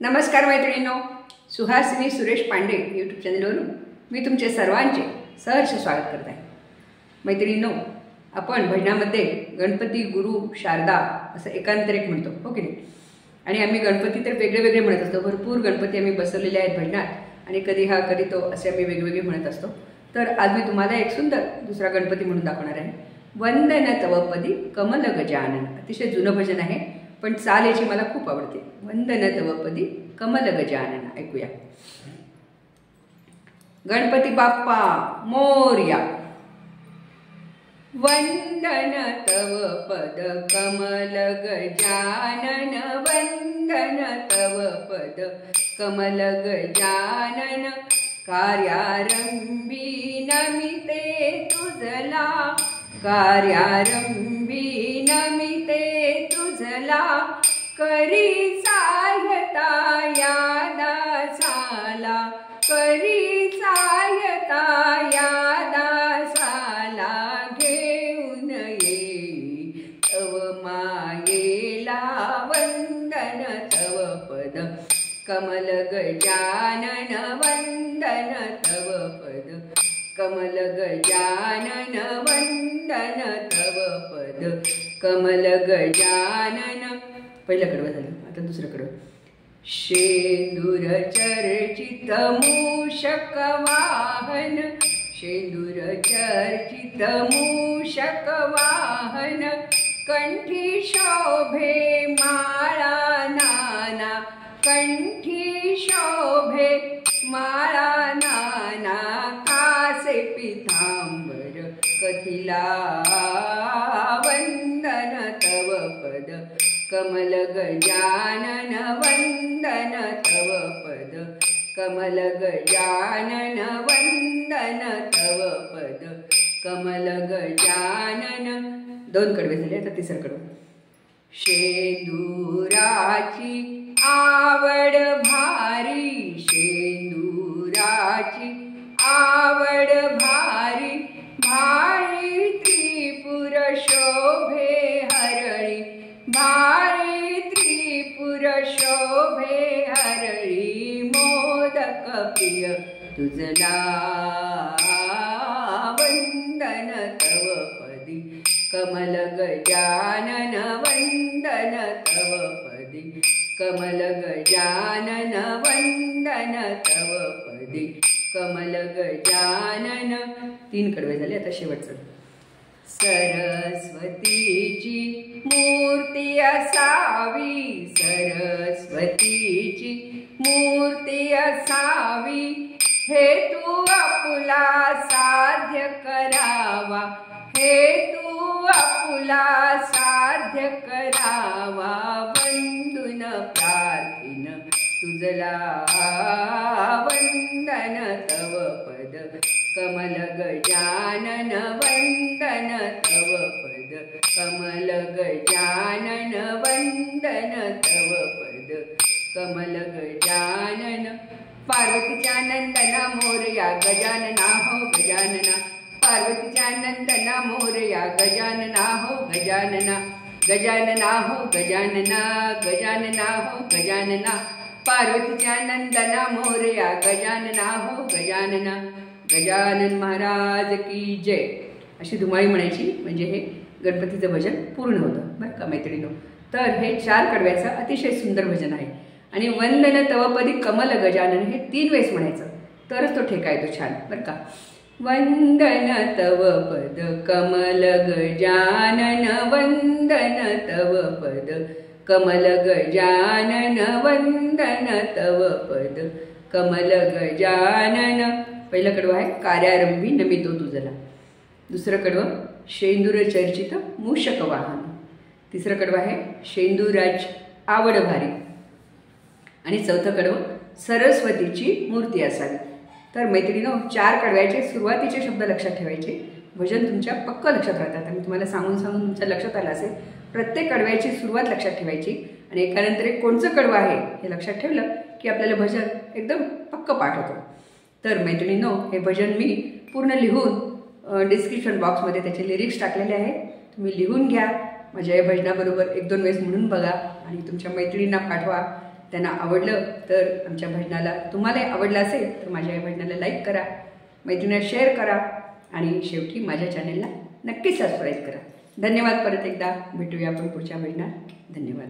नमस्कार मैत्रिणींनो, सुहासिनी सुरेश पांडे यूट्यूब चॅनलवरून मी तुमचे सर्वांचे सहर्ष स्वागत करत आहे। मैत्रिणींनो, आपण भजनामध्ये गणपती गुरु शारदा असं एकांतरिक म्हणतो, हो की नाही? आणि आम्ही गणपती तर वेगळे वेगळे म्हणत असतो। भरपूर गणपती आम्ही बसवलेले आहेत भजनात आणि कधी हा कधी तो असे आम्ही वेगवेगळे म्हणत असतो। तर आज मी तुम्हाला एक सुंदर दुसरा गणपती म्हणून दाखवणार आहे। वंदन तव पदी कमल गजानन। अतिशय जुनं भजन आहे, पण चाल याची मला खूप आवडते। वंदन तव पदी कमल गजानन। ऐकूया। गणपती बाप्पा मोरया। वंदन तव पद कमल गजानन। वंदन तव पद कमल गजानन। कार्यारंभी नमिते तुझला। कार्यारंभी नमिते तुझला। करी सहायता या दासाला। करी सहायता या दासाला। घेऊन येई तव मायेला। वंदन तव पद कमल गजानन। वंदन तव पद कमल गजानन। वंदन तव पद कमल गजानन। पहिलं कडवं झालं, आता दुसरं कडवं। शेंदूर चर्चित मूषक वाहन। शेंदूर चर्चित मूषक वाहन। कंठी शोभे माळा नाना। कंठी शोभे माळा नाना। कासे पितांबर कथिला। वंदन तव पद कमल गजानन। वंदन तव पद कमल गजानन। वंदन तव पद कमल गजानन। दोन कडवे झाले, आता तिसरं कडवं। शेंदुराची आवड भारी। शेंदुराची आवड भारी। भारी त्रिपुर शोभे हरळी। भारी त्रिपुर शोभे हरळी। मोदक प्रिय तुझला। वंदन तव पदी कमल गजानन। वंदन तव पदी कमल गजानन। वंदन तव पदी कमल गजानन। तीन कडवे झाले, आता शेवटचं। सरस्वतीची मूर्ती असावी। सरस्वतीची मूर्ती असावी। हेतू आपुला साध्य करावा। हेतू आपुला साध्य करावा। वंदन प्रार्थिन तुझला। वंदन तव पद कमल गजानन। वंदन तव पद कमल गजानन। वंदन तव पद कमल गजानन। पार्वतीच्या नंदना मोरया गजानना हो गजानना। पार्वतीच्या नंदना मोरया गजानना हो गजानना। गजानना हो गजानना। गजानना हो गजानना। पार्वतीच्या नंदना मोरया गजानना हो गजानना। गजानन महाराज की जय अशी धुमाळी म्हणायची, म्हणजे हे गणपतीचं भजन पूर्ण होतं बरं का मैत्रिणींनो। तर हे 4 कडव्याचं अतिशय सुंदर भजन आहे। आणि वंदन तवपदी कमल गजानन हे 3 वेळेस म्हणायचं, तरच तो ठेका येतो छान बरं का। वंदन तव पद कमल गजानन। वंदन तव पद कमल गजानन। वंदन तव पद कमल गजानन। पहिलं कडवं आहे कार्यारंभी नमितो तुझला। दुसरं कडवं शेंदूर चर्चित मूषक वाहन। तिसरं कडवं आहे शेंदुराची आवड भारी। आणि चौथं कडवं सरस्वतीची मूर्ती असावी। तर मैत्रिणींनो, 4 कडव्याचे सुरुवातीचे शब्द लक्षात ठेवायचे, भजन तुमच्या पक्क लक्षात राहतात। आणि तुम्हाला सांगून सांगून तुमच्या लक्षात आलं असेल। प्रत्येक कडव्याची सुरुवात लक्षात ठेवायची आणि एकानंतर एक कोणचं कडवं आहे हे लक्षात ठेवलं की आपल्याला भजन एकदम पक्क पाठ होतं। तर मैत्रिणींनो, हे भजन मी पूर्ण लिहून डिस्क्रिप्शन बॉक्समध्ये त्याचे लिरिक्स टाकलेले आहेत, तुम्ही लिहून घ्या। माझ्या या भजनाबरोबर 1-2 वेळेस म्हणून बघा आणि तुमच्या मैत्रिणींना पाठवा। त्यांना आवडलं तर आमच्या भजनाला, तुम्हालाही आवडलं असेल तर माझ्या या भजनाला लाईक करा, मैत्रिणींना शेअर करा आणि शेवटी माझ्या चॅनलला नक्की सबस्क्राईब करा. धन्यवाद. परत एकदा भेटूया आपण पुढच्या भजनात. धन्यवाद.